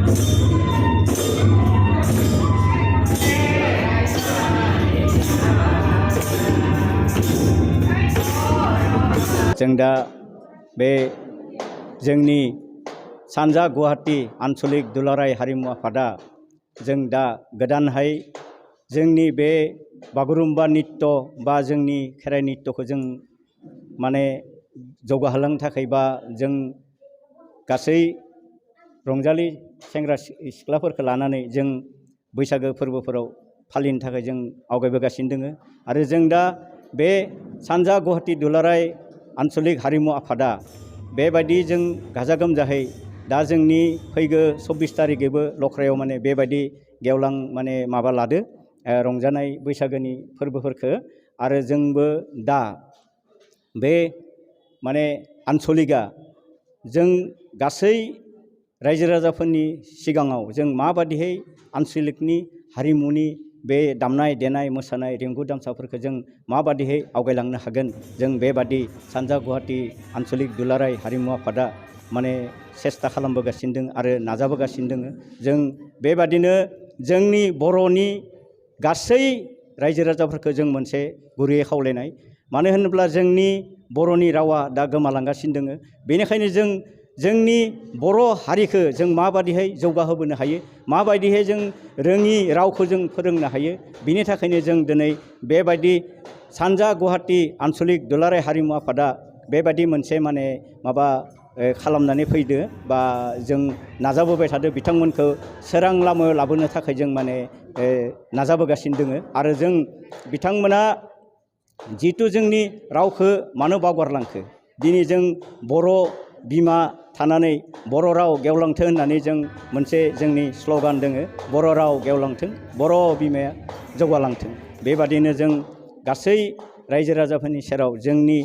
जों दा बे जोंनि सानजा गुवाहाटी आन्चलिक दुलाराय हारिमु आफादा जों दा गोदानहाय जोंनि बे बागुरुम्बा नृत्य बा जोंनि खेराइ नृत्यखौ जों माने जौगाहोलांनो थाखाय बा जों गासै रंजालि सेंग्रा सिख्लाफोरखौ लानानै जों बैसागो फोरबोफोराव फालिनो थाखाय जों आवगायबोगासिनो दङ आरो जों दा बे सानजा गुवाहाटी दुलाराय आन्चलिक हारिमु आफादा बेबायदि जों गाजा गोमजाहै दा जोंनि फैगौ 24 तारिखैबो लख्रायाव माने बेबायदि गेवलां माने माबा लादो रंजानाय बैसागोनि फोरबोफोरखौ आरो जोंबो दा बे माने आन्चलिकआ जों गासै रायजो राजाफोरनि सिगाङाव जों माबादिहै आन्चलिकनि हारिमुनि बे दामनाय देनाय मोसानाय रिंगु दामसाफोरखौ जों माबादिहै आवगायलांनो हागोन जों बेबादि सानजा गुवाहाटी आन्चलिक दुलाराय हारिमु आफादा माने सेस्था खालामबोगासिनो दं आरो नाजाबोगासिनो दङ जों बेबादिनो जोंनि बर'नि गासै रायजो राजाफोरखौ जों मोनसे गुरैयै खावलायनाय मानो होनोब्ला जोंनि बर'नि रावा दा गोमालांगासिनो दङ बेनिखायनो जों जोंनि बर' हारिखौ जों माबादिहै जौगाहोबोनो हायो माबायदिहै जों रोङि रावखौ जों फोरोंनो हायो बिनि थाखायनो जों दिनै बेबायदि सानजा गुवाहाटी आन्चलिक दुलाराय हारिमु आफादा बेबायदि मोनसे माने माबा खालामनानै फैदो बा जों नाजाबोबाय थादो बिथांमोनखौ सोरां लामायाव लाबोनो थाखाय जों माने नाजाबोगासिनो दङ आरो जों बिथांमोना जिहेथु जोंनि रावखौ मानो बावगारलांखो दिनै जों बर' बिमा थानानै बर' राव गेवलांथों होननानै जों मोनसे जोंनि स्ल'गान दोङो बर' राव गेवलांथों बर' बिमाया जौगालांथों बेबादिनो जों गासै रायजो राजाफोरनि सेराव जोंनि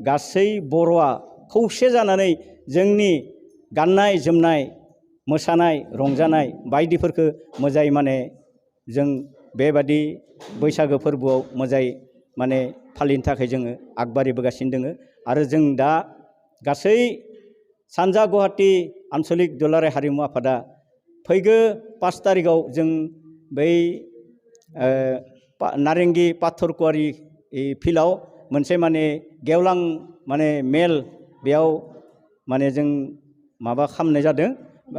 गासै बर'आ खौसे जानानै जोंनि गाननाय जोमनाय मोसानाय रंजानाय बायदिफोरखौ मोजाङै माने जों बेबादि बैसागो फोरबोआव मोजाङै माने फालिनो थाखाय जोङो आगबारिबोगासिनो दोङो आरो जों दा गासै सानजा गुवाहाटी आन्चलिक दुलाराय हारिमु आफादा फैगौ 5 तारिखआव जों बै नारेंगि पाथरकुवारि फिल्डआव मोनसे माने गेवलां माने मेल बेयाव माने जों माबा खालामनाय जादों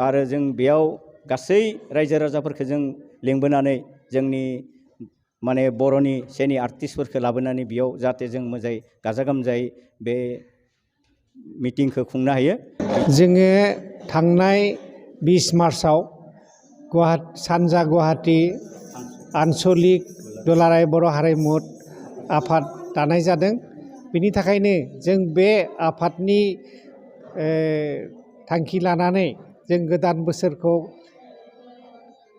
आरो जों बेयाव गासै रायजो राजाफोरखौ जों लिंबोनानै जोंनि माने बर'नि सेनि आर्टिस्टफोरखौ लाबोनानै बेयाव जाहाथे जों मोजाङै गाजा गोमजायै बे मिटिंखौ खुंनो हायो जोङो थांनाय 20 मार्चआव सानजा गुवाहाटी आन्चलिक दुलाराय बर' हारिमु आफाद दानाय जादों बिनि थाखायनो जों बे आफादनि थांखि लानानै जों गोदान बोसोरखौ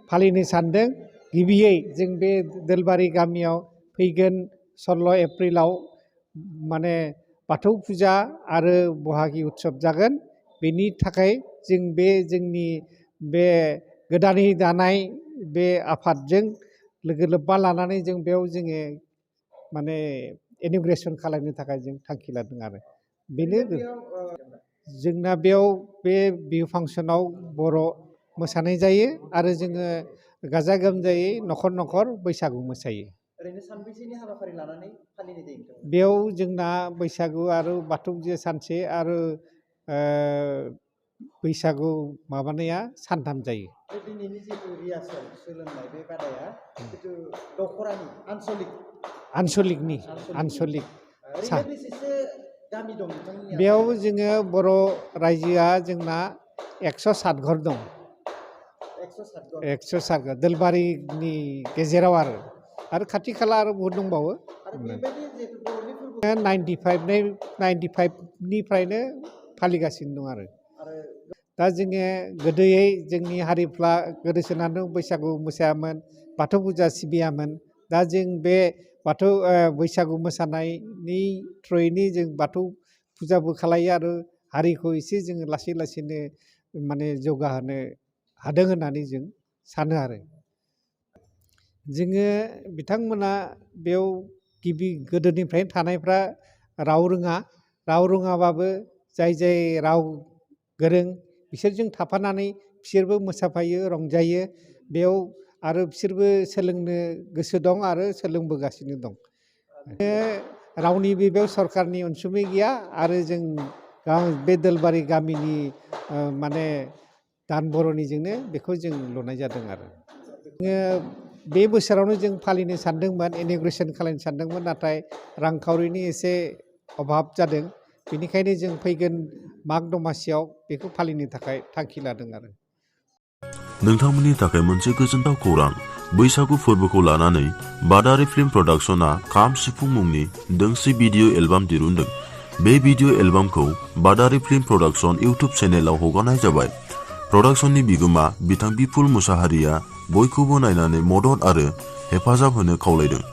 फालिनो सानदों गिबियै जों बे दोलबारि गामियाव फैगोन 16 एप्रिलाव माने बाथौ फुजा आरो बहागि उत्सब जागोन बेनि थाखाय जों बे जोंनि बे गोदानै दानाय बे आफादजों लोगो लोब्बा लानानै जों बेयाव जोङो माने इन'ग्रेसन खालामनो थाखाय जों थांखि लादों आरो बेनो जोंना बेयाव बे बिहु फांसनाव बर' मोसानाय जायो आरो जोङो गाजा गोमजायै न'खर न'खर बैसागु मोसायो ओरैनो सानबेसेनि हाबाफारि लानानै फालिनाय जायो बेयाव जोंना बैसागु आरो बाथौ फुजा सानसे आरो बैसागु माबानाया सानथाम जायो दिनैनि जितु रिहार्सेल सोलोंनाय बे बादाया जितु दख'रानि आन्चलिक गामि दं बेयाव जोङो बर' रायजोआ जोंना 107 घर दं 107 घर दोलबारिनि गेजेराव आरो खाथि खाला आरो बहुद दंबावो 95निफ्रायनो फालिगासिनो दं आरो दा जोङो गोदोयै जोंनि हारिफ्रा गोदोसोनानै बैसागु मोसायामोन बाथौ फुजा सिबियामोन दा जों बे बाथौ बैसागु मोसानायनि थ्रुयैनो जों बाथौ फुजाबो खालायो आरो हारिखौ एसे जोङो लासै लासैनो माने जौगाहोनो हादों होननानै जों सानो आरो जोङो बिथांमोना बेयाव गिबि गोदोनिफ्रायनो थानायफ्रा राव रोङाबाबो जाय राव गोरों बिसोरजों थाफानानै बिसोरबो मोसाफायो रंजायो बेयाव आरो बिसोरबो सोलोंनो गोसो दं आरो सोलोंबोगासिनो दं। रावनिबो बेयाव सरकारनि अनसुंथाइ गैया आरो जों बे दलबारि गामिनि माने दान बर'निजोंनो बेखौ जों लुनाय जादों आरो बे बोसोरावनो जों फालिनो सानदोंमोन इन'ग्रेसन खालामनो सानदोंमोन नाथाय रांखावरिनि एसे अभाब जादों बेनिखायनो जों फैगोन माग दमासियाव बेखौ फालिनो थाखाय थांखि लादों आरो नोंथांमोननि थाखाय मोनसे गोजोनथाव खौरां बैसागु फोरबोखौ लानानै बादारि फिल्म प्रडाक्शना खाम सिफुं मुंनि दोंसे भिडिअ एलबाम दिरुनदों। बे भिडिअ एलबामखौ बादारि फिल्म प्रडाक्शन इउटुब चेनेलाव हगारनाय जाबाय। प्रडाक्शननि बिगोमा बिथां बिपुल मुसाहारिया बयखौबो नायनानै मदद आरो हेफाजाब होनो खावलायदों।